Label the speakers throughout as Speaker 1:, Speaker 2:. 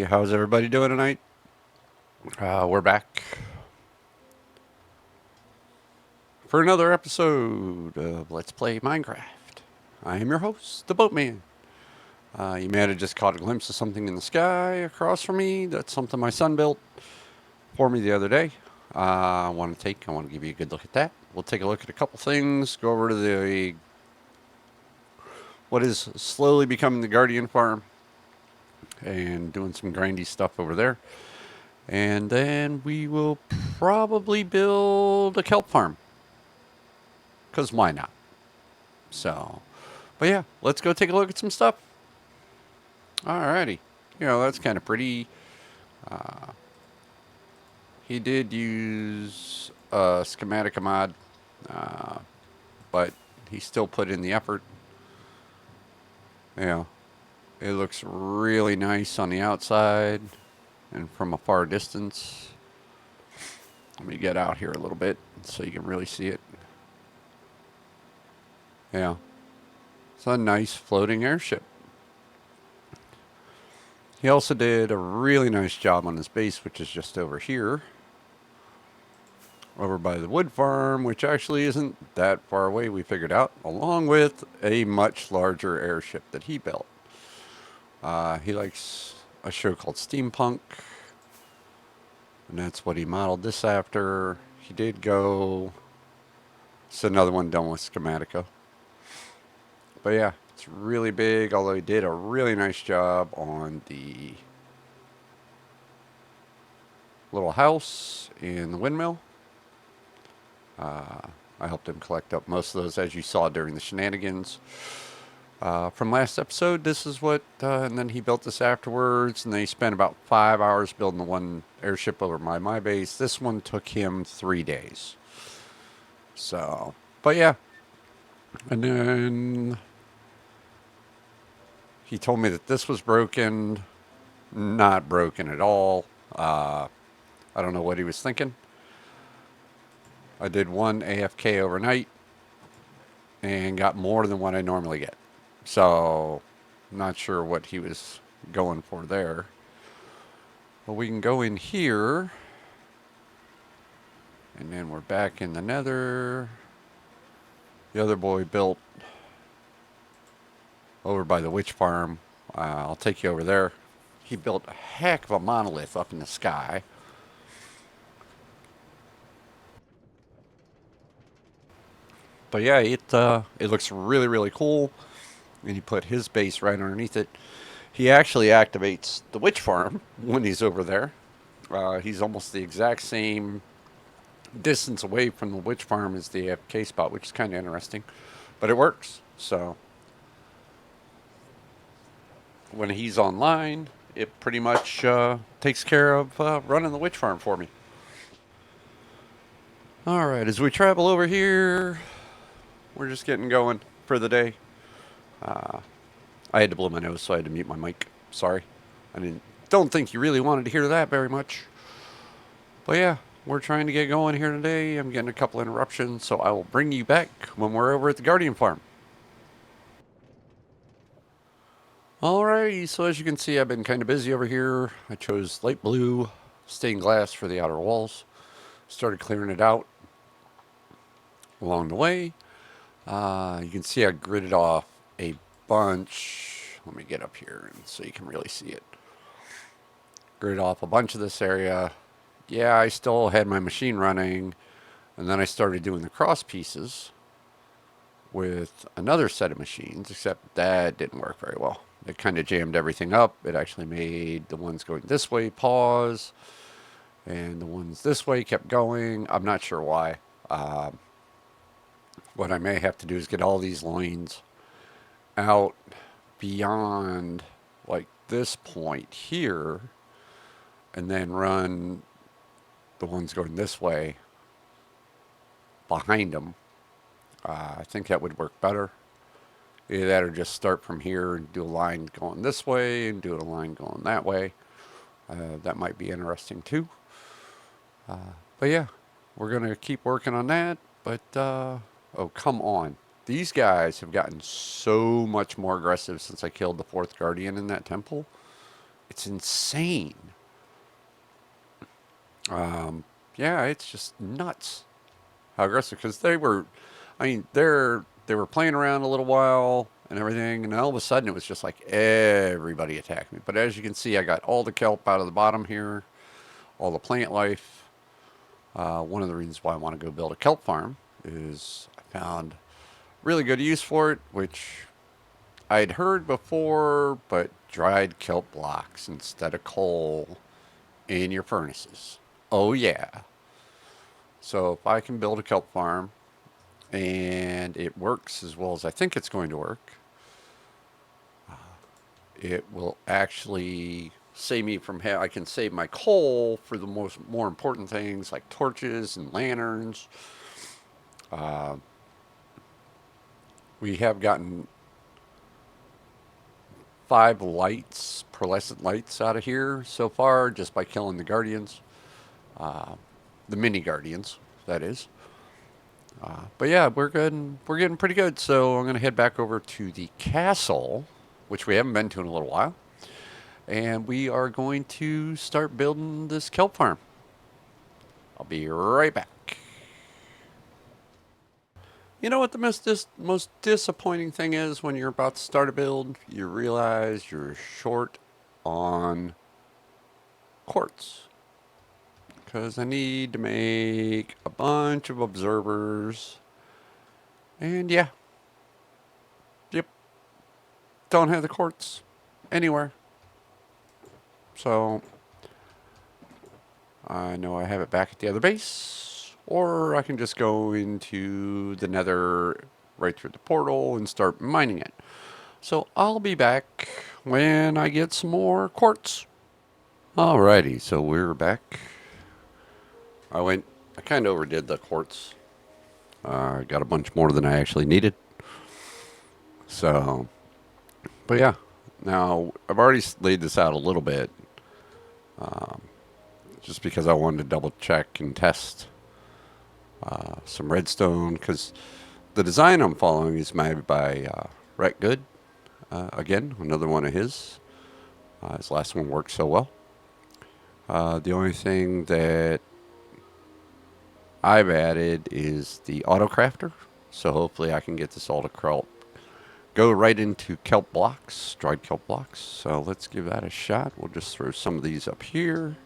Speaker 1: how's everybody doing tonight? We're back for another episode of Let's Play Minecraft. I am your host, the Boatman. You may have just caught a glimpse of something in the sky across from me. That's something my son built for me the other day. I want to give you a good look at that. We'll take a look at a couple things, go over to what is slowly becoming the Guardian farm, and doing some grindy stuff over there. And then we will probably build a kelp farm. Because why not? So, but yeah, let's go take a look at some stuff. Alrighty. That's kind of pretty. Uh, he did use a schematic mod, uh, but he still put in the effort. Yeah, it looks really nice on the outside and from a far distance. Let me get out here a little bit so you can really see it. Yeah, it's a nice floating airship. He also did a really nice job on his base, which is just over here. Over by the wood farm, which actually isn't that far away, we figured out, along with a much larger airship that he built. He likes a show called Steampunk, and that's what he modeled this after. He did go... It's another one done with Schematica. But yeah, it's really big, although he did a really nice job on the little house and the windmill. I helped him collect up most of those, as you saw during the shenanigans. From last episode, this is what, and then he built this afterwards, and they spent about 5 hours building the one airship over my base. This one took him 3 days. So, but yeah. And then he told me that this was broken. Not broken at all. I don't know what he was thinking. I did one AFK overnight and got more than what I normally get. So, not sure what he was going for there. But we can go in here. And then we're back in the nether. The other boy built over by the witch farm. I'll take you over there. He built a heck of a monolith up in the sky. But yeah, it looks really, really cool. And he put his base right underneath it. He actually activates the witch farm when he's over there. He's almost the exact same distance away from the witch farm as the AFK spot, which is kind of interesting. But it works. So when he's online, it pretty much takes care of running the witch farm for me. Alright, as we travel over here, we're just getting going for the day. I had to blow my nose, so I had to mute my mic. Sorry. Don't think you really wanted to hear that very much. But yeah, we're trying to get going here today. I'm getting a couple interruptions, so I will bring you back when we're over at the Guardian farm. Alrighty, so as you can see, I've been kind of busy over here. I chose light blue stained glass for the outer walls. Started clearing it out along the way. You can see I gridded off a bunch. Let me get up here so you can really see it. Gridded off a bunch of this area. Yeah, I still had my machine running, and then I started doing the cross pieces with another set of machines, except that didn't work very well. It kind of jammed everything up. It actually made the ones going this way pause, and the ones this way kept going. I'm not sure why. What I may have to do is get all these lines out beyond like this point here, and then run the ones going this way behind them. I think that would work better. Either that or just start from here and do a line going this way and do a line going that way. That might be interesting too. But yeah, we're going to keep working on that. But, oh, come on. These guys have gotten so much more aggressive since I killed the fourth guardian in that temple. It's insane. Yeah, it's just nuts how aggressive. Because they were, I mean, they were playing around a little while and everything, and all of a sudden it was just like everybody attacked me. But as you can see, I got all the kelp out of the bottom here, all the plant life. One of the reasons why I want to go build a kelp farm is I found really good use for it, which I'd heard before, but dried kelp blocks instead of coal in your furnaces. Oh, yeah. So if I can build a kelp farm and it works as well as I think it's going to work, it will actually save me from I can save my coal for the more important things like torches and lanterns. We have gotten 5 lights, pearlescent lights out of here so far just by killing the guardians, the mini guardians, that is. But yeah, we're good. We're getting pretty good. So I'm going to head back over to the castle, which we haven't been to in a little while. And we are going to start building this kelp farm. I'll be right back. You know what the most disappointing thing is when you're about to start a build? You realize you're short on quartz. Because I need to make a bunch of observers. And yeah, yep, don't have the quartz anywhere. So I know I have it back at the other base, or I can just go into the nether right through the portal and start mining it. So I'll be back when I get some more quartz. Alrighty, so we're back. I kind of overdid the quartz. I got a bunch more than I actually needed. So, but yeah, now I've already laid this out a little bit, just because I wanted to double check and test some redstone, because the design I'm following is made by Rhett Good. Again, another one of his. His last one worked so well. The only thing that I've added is the auto crafter, so hopefully I can get this auto crop go right into kelp blocks, dried kelp blocks. So let's give that a shot. We'll just throw some of these up here.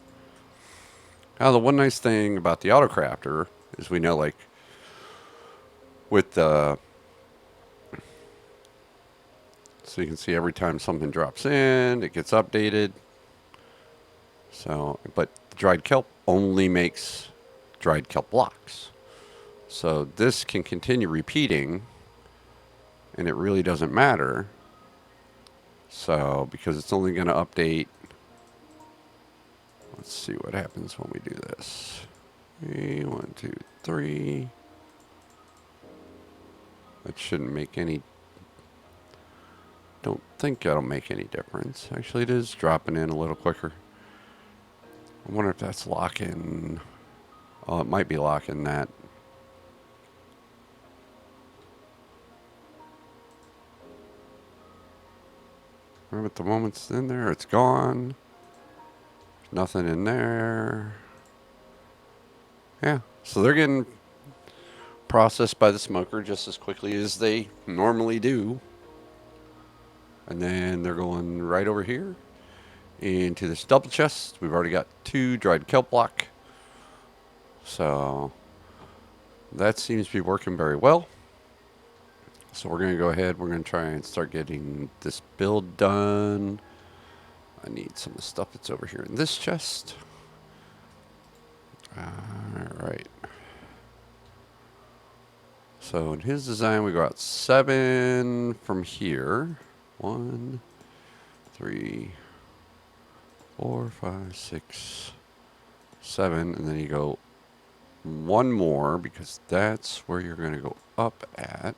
Speaker 1: Now, the one nice thing about the auto crafter is we know, like, with the, so you can see every time something drops in, it gets updated. So, but dried kelp only makes dried kelp blocks. So this can continue repeating, and it really doesn't matter. So, because it's only going to update. Let's see what happens when we do this. 1, 2, 3. That shouldn't make any. Don't think that'll make any difference. Actually, it is dropping in a little quicker. I wonder if that's locking. Oh, it might be locking that. Remember, at the moment it's in there, it's gone. Nothing in there. Yeah, so they're getting processed by the smoker just as quickly as they normally do. And then they're going right over here into this double chest. We've already got 2 dried kelp block. So that seems to be working very well. So we're going to go ahead. We're going to try and start getting this build done. I need some of the stuff that's over here in this chest. Alright. So in his design, we got 7 from here. 1, 3, 4, 5, 6, 7. And then you go 1 more, because that's where you're going to go up at.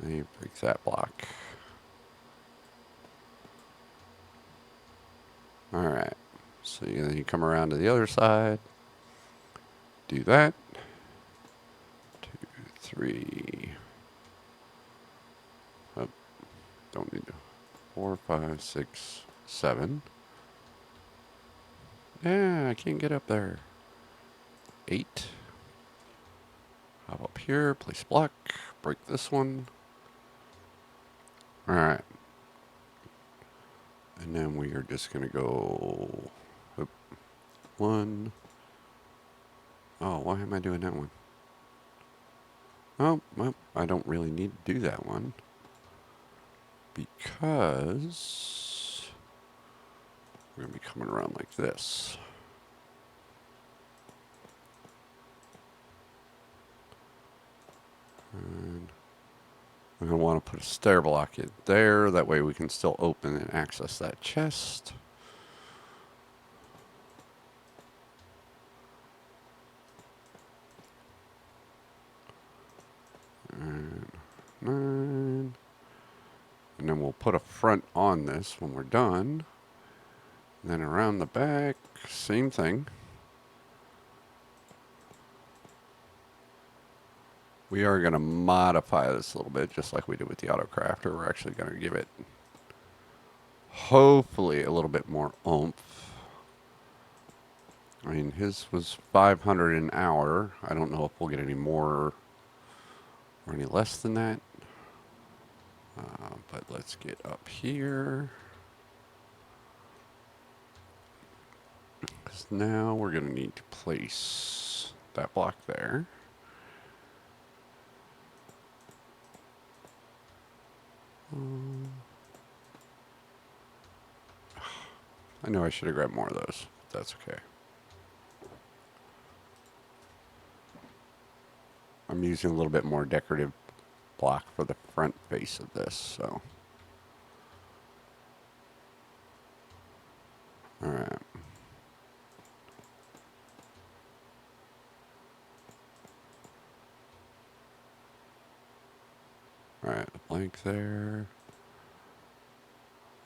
Speaker 1: Then you break that block. Alright. So then you come around to the other side. Do that. 2, 3. Oh, don't need to. 4, 5, 6, 7. Yeah, I can't get up there. 8. Hop up here, place block, break this one. Alright. And then we are just going to go... Oop, 1. Oh, why am I doing that one? Oh, well, I don't really need to do that one. Because we're going to be coming around like this. And we're going to want to put a stair block in there. That way we can still open and access that chest. And 9. And then we'll put a front on this when we're done. And then around the back, same thing. We are going to modify this a little bit, just like we did with the autocrafter. We're actually going to give it, hopefully, a little bit more oomph. I mean, his was 500 an hour. I don't know if we'll get any more or any less than that. But let's get up here. Because now we're going to need to place that block there. I know I should have grabbed more of those. But that's okay. I'm using a little bit more decorative block for the front face of this, so. Alright. Alright, the blank there.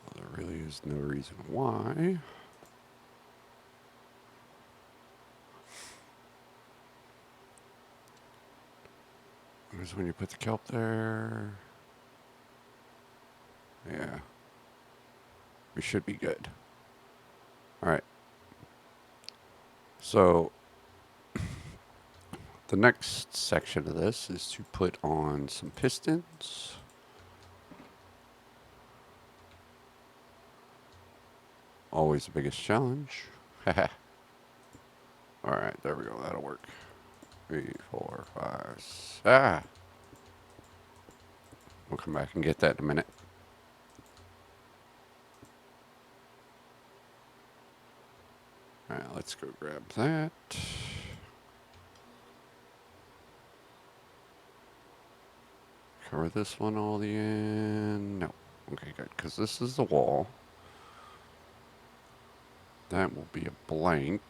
Speaker 1: Well, there really is no reason why. Because when you put the kelp there, yeah, we should be good. Alright. So, the next section of this is to put on some pistons. Always the biggest challenge. Alright, there we go. That'll work. 3, 4, 5, 6. Ah! We'll come back and get that in a minute. Alright, let's go grab that. Cover this one all the end. No. Okay, good. Because this is the wall. That will be a blank.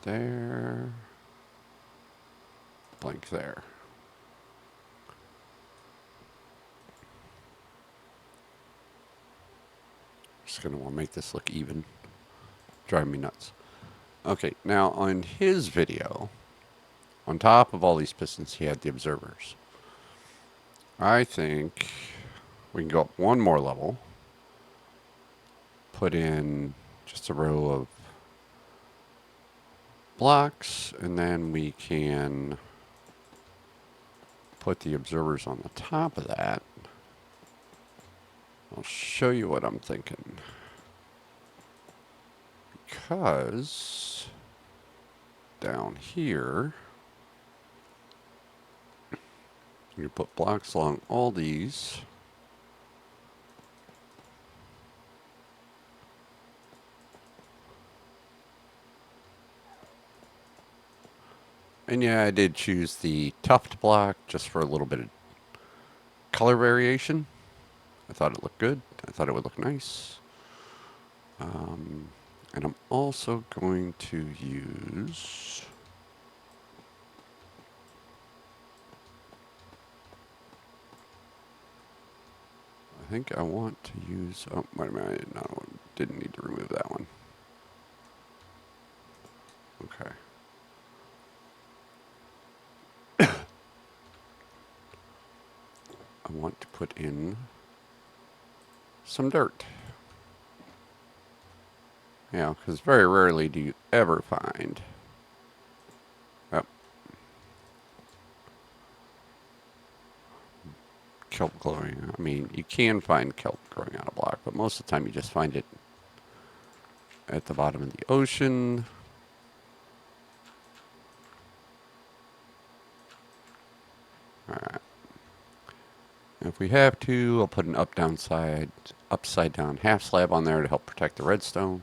Speaker 1: There. Blank there. Just going to want to make this look even. Driving me nuts. Okay, now on his video, on top of all these pistons, he had the observers. I think we can go up one more level. Put in just a row of blocks, and then we can put the observers on the top of that. I'll show you what I'm thinking. Because down here, you put blocks along all these. And yeah, I did choose the tuft block just for a little bit of color variation. I thought it looked good. I thought it would look nice. And I'm also going to use... I think I want to use... Oh, wait a minute. I didn't need to remove that one. Okay. want to put in some dirt. You know, because very rarely do you ever find kelp growing. I mean, you can find kelp growing on a block, but most of the time you just find it at the bottom of the ocean. Alright. If we have to, I'll put an upside down half slab on there to help protect the redstone.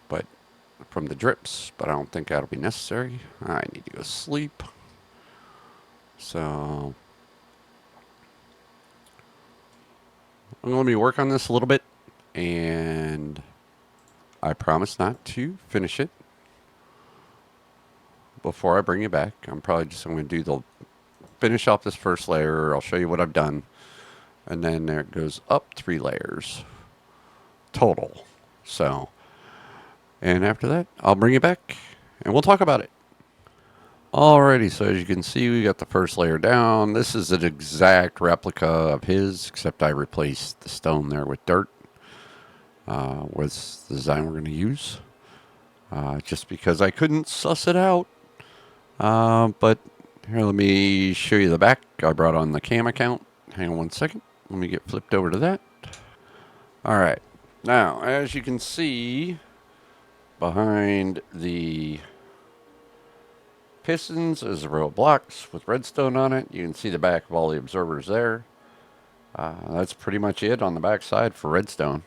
Speaker 1: But from the drips, but I don't think that'll be necessary. I need to go sleep. So I'm going to let me work on this a little bit, and I promise not to finish it before I bring you back. I'm probably just going to do the finish off this first layer. I'll show you what I've done, and then there it goes up 3 layers total. So, and after that, I'll bring you back, and we'll talk about it. Alrighty, so as you can see, we got the first layer down. This is an exact replica of his, except I replaced the stone there with dirt. Was the design we're going to use. Just because I couldn't suss it out. But here, let me show you the back. I brought on the cam account. Hang on one second. Let me get flipped over to that. Alright, now, as you can see, behind the pistons is a row of blocks with redstone on it. You can see the back of all the observers there. That's pretty much it on the back side for redstone.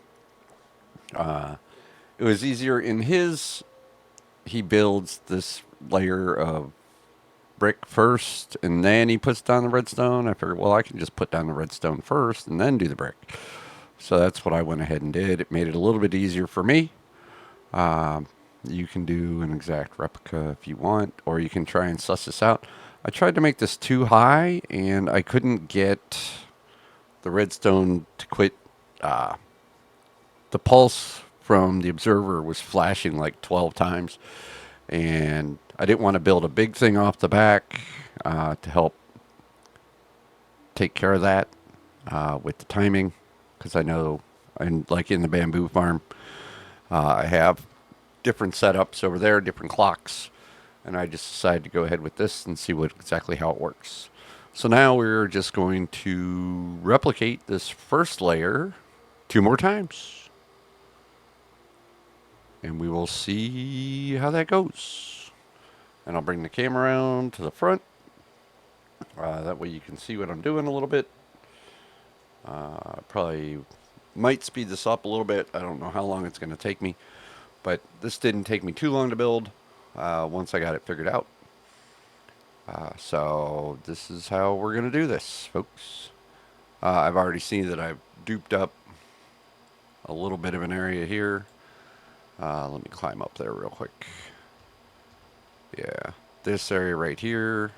Speaker 1: It was easier in his. He builds this layer of brick first, and then he puts down the redstone. I figured, well, I can just put down the redstone first and then do the brick. So that's what I went ahead and did. It made it a little bit easier for me. You can do an exact replica if you want, or you can try and suss this out. I tried to make this too high, and I couldn't get the redstone to quit. The pulse from the observer was flashing like 12 times, and I didn't want to build a big thing off the back to help take care of that with the timing, because I know, and like in the bamboo farm, I have different setups over there, different clocks, and I just decided to go ahead with this and see exactly how it works. So now we're just going to replicate this first layer 2 more times, and we will see how that goes. And I'll bring the camera around to the front. That way you can see what I'm doing a little bit. Probably might speed this up a little bit. I don't know how long it's going to take me. But this didn't take me too long to build once I got it figured out. So this is how we're going to do this, folks. I've already seen that I've duped up a little bit of an area here. Let me climb up there real quick. Yeah, this area right here.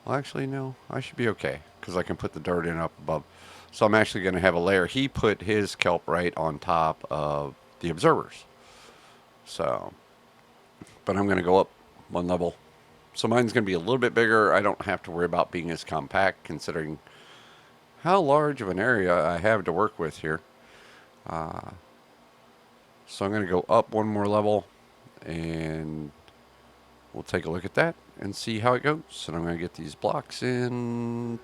Speaker 1: Well, actually, no, I should be okay, because I can put the dirt in up above. So I'm actually going to have a layer. He put his kelp right on top of the observers. So, but I'm going to go up 1 level. So mine's going to be a little bit bigger. I don't have to worry about being as compact, considering how large of an area I have to work with here. So I'm going to go up 1 more level, and we'll take a look at that and see how it goes. And I'm going to get these blocks in.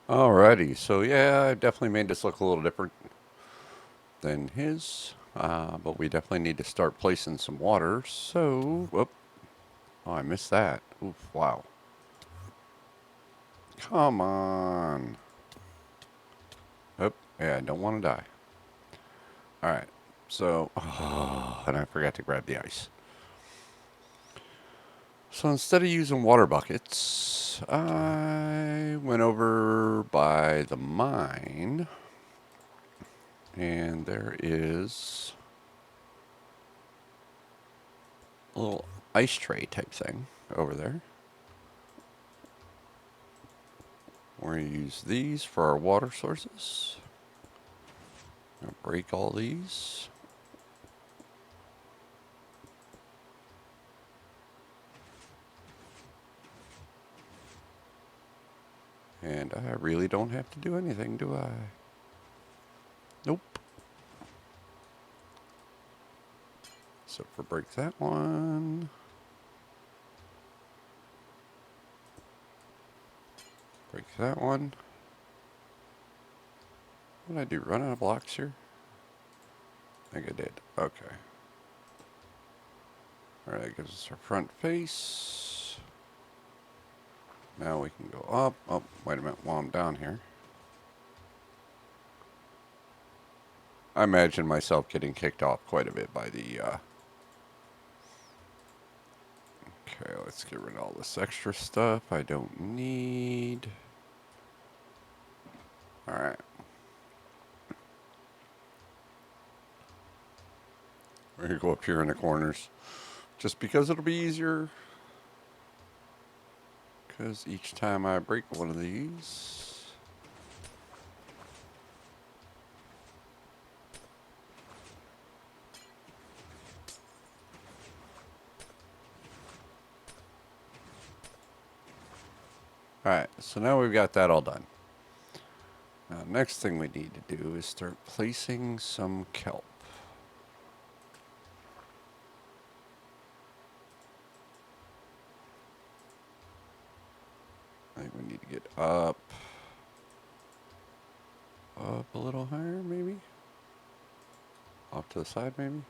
Speaker 1: Alrighty, so yeah, I definitely made this look a little different than his, but we definitely need to start placing some water. So, whoop, oh, I missed that. Oof, wow. Come on. Oh, yeah, I don't want to die. Alright, so, oh, and I forgot to grab the ice. So instead of using water buckets, I went over by the mine, and there is a little ice tray type thing over there. We're going to use these for our water sources. I'm going to break all these. And I really don't have to do anything, do I? Nope. So for break that one. Break that one. What did I do? Run out of blocks here? I think I did. Okay. Alright, that gives us our front face. Now we can go up. Oh, wait a minute while I'm down here. I imagine myself getting kicked off quite a bit by the, Okay, let's get rid of all this extra stuff I don't need. Alright. We're going to go up here in the corners. Just because it'll be easier. Because each time I break one of these... Alright, so now we've got that all done. Now, next thing we need to do is start placing some kelp. I think we need to get up a little higher, maybe? Off to the side, maybe?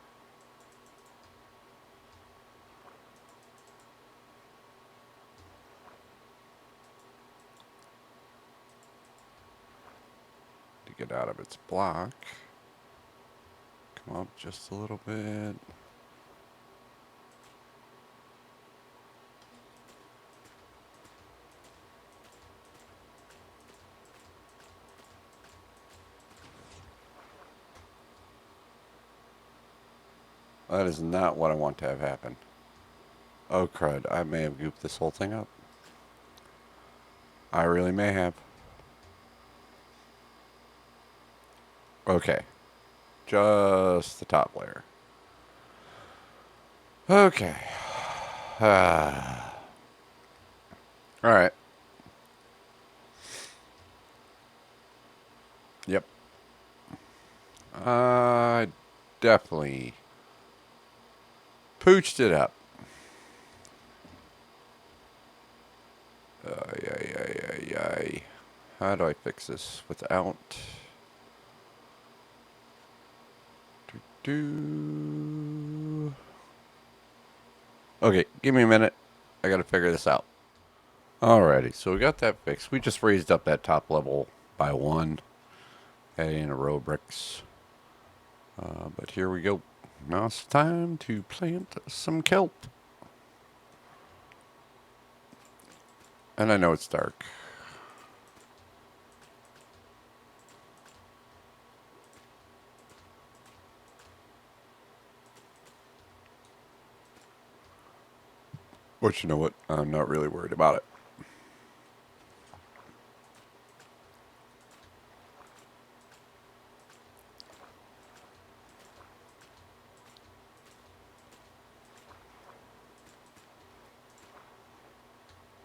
Speaker 1: To get out of its block. Come up just a little bit. That is not what I want to have happen. Oh crud, I may have gooped this whole thing up. I really may have. Okay. Just the top layer. Okay. Alright. Yep. I definitely pooched it up. Ay. How do I fix this without... Okay, give me a minute. I gotta figure this out. Alrighty, so we got that fixed. We just raised up that top level by one. Adding in a row of bricks. But here we go. Now it's time to plant some kelp. And I know it's dark. But you know what? I'm not really worried about it.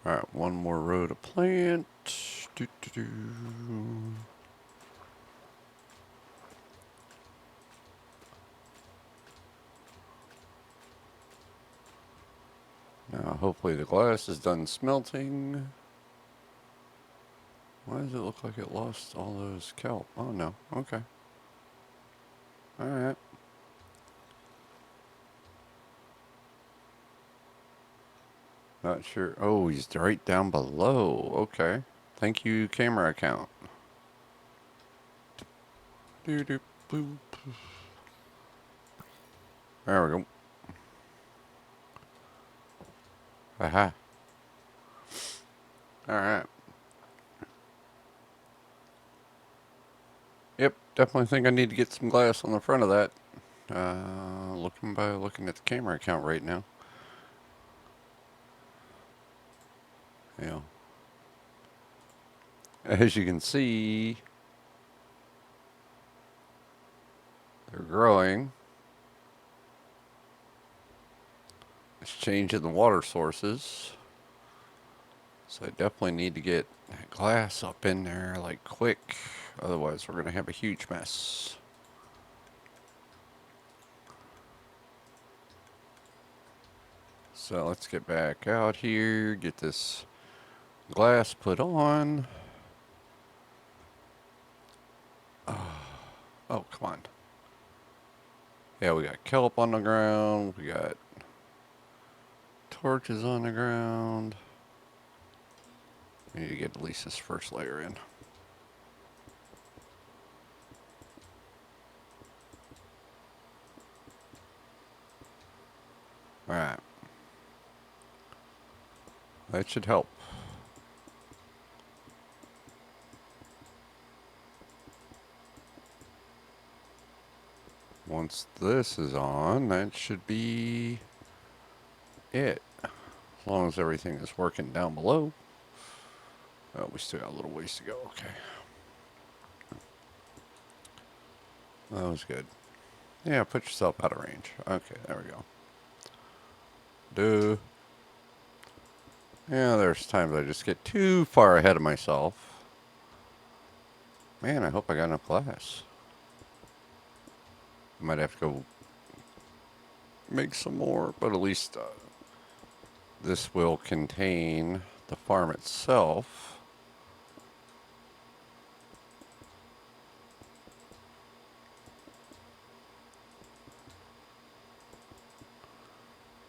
Speaker 1: Alright, one more row to plant. Now, hopefully the glass is done smelting. Why does it look like it lost all those kelp? Oh no. Okay. Alright. Not sure. Oh, he's right down below. Okay. Thank you, camera account. Doo -doo -boop. There we go. Aha. Alright. Yep, definitely think I need to get some glass on the front of that. Looking at the camera account right now. Yeah. As you can see, they're growing. It's changing the water sources. So I definitely need to get that glass up in there like quick. Otherwise we're going to have a huge mess. So let's get back out here, get this glass put on. Oh, come on. Yeah, we got kelp on the ground. We got torches on the ground. We need to get at least this first layer in. Alright. That should help. Once this is on, that should be it. As long as everything is working down below. Oh, we still got a little ways to go. Okay. That was good. Yeah, put yourself out of range. Okay, there we go. Duh. Yeah, there's times I just get too far ahead of myself. Man, I hope I got enough glass. I might have to go make some more, but at least this will contain the farm itself.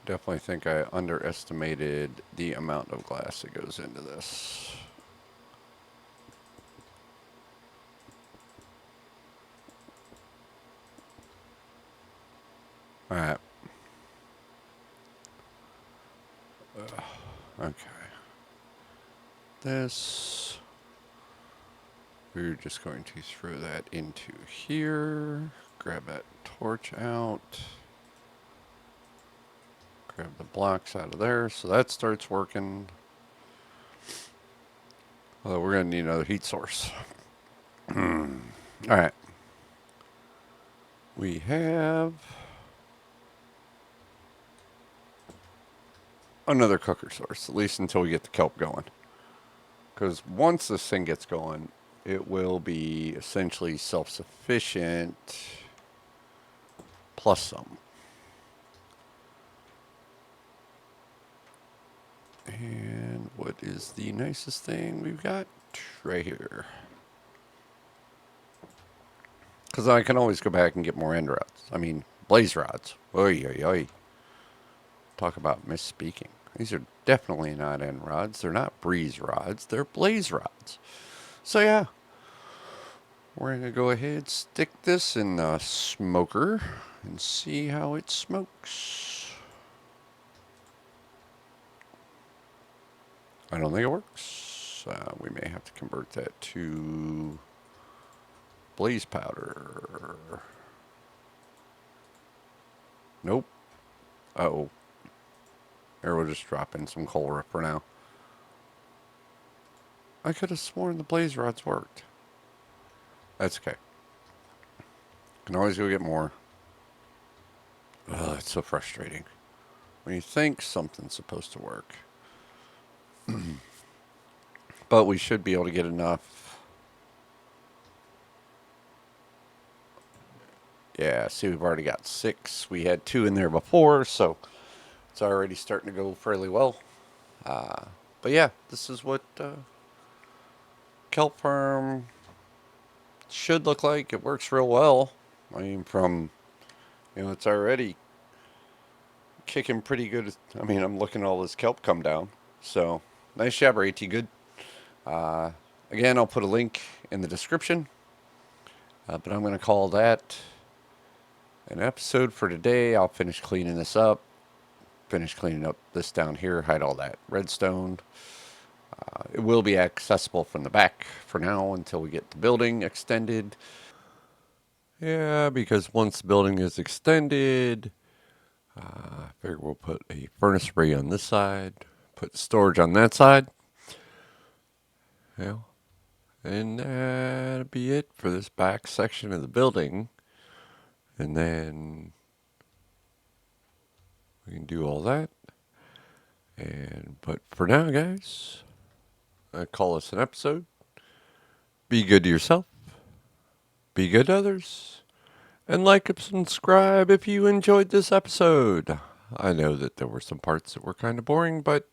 Speaker 1: Definitely think I underestimated the amount of glass that goes into this. Alright. Okay. This, we're just going to throw that into here. Grab that torch out. Grab the blocks out of there, so that starts working. Although we're going to need another heat source. Alright. We have another cooker source, at least until we get the kelp going. Because once this thing gets going, it will be essentially self-sufficient plus some. And what is the nicest thing we've got? Right here. Because I can always go back and get more end rods. I mean, blaze rods. Oy, oy, oy. Talk about misspeaking. These are definitely not end rods. They're not breeze rods. They're blaze rods. So yeah, we're going to go ahead, stick this in the smoker and see how it smokes. I don't think it works. We may have to convert that to blaze powder. Nope. Uh-oh. Here, we'll just drop in some coal for now. I could have sworn the blaze rods worked. That's okay. Can always go get more. Ugh, it's so frustrating. When you think something's supposed to work. But we should be able to get enough. Yeah, see, we've already got 6. We had 2 in there before, so it's already starting to go fairly well. But yeah, this is what kelp farm should look like. It works real well. I mean, it's already kicking pretty good. I mean, I'm looking at all this kelp come down. So, nice job, AT. Good. Uh, Again, I'll put a link in the description. But I'm going to call that an episode for today. I'll finish cleaning this up. Finish cleaning up this down here. Hide all that redstone. It will be accessible from the back for now until we get the building extended. Yeah, because once the building is extended, I figure we'll put a furnace array on this side, put storage on that side. Yeah. And that'll be it for this back section of the building. And then we can do all that. But for now, guys, I call this an episode. Be good to yourself. Be good to others. And like and subscribe if you enjoyed this episode. I know that there were some parts that were kind of boring, but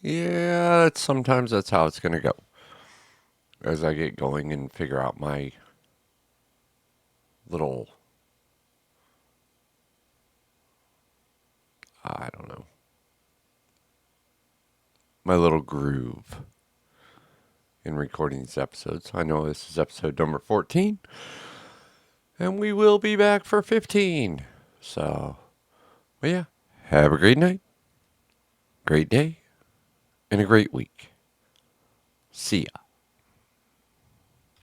Speaker 1: yeah, sometimes that's how it's going to go. As I get going and figure out my little, I don't know, my little groove in recording these episodes. I know this is episode number 14, and we will be back for 15. So, well, yeah, have a great night, great day, and a great week. See ya.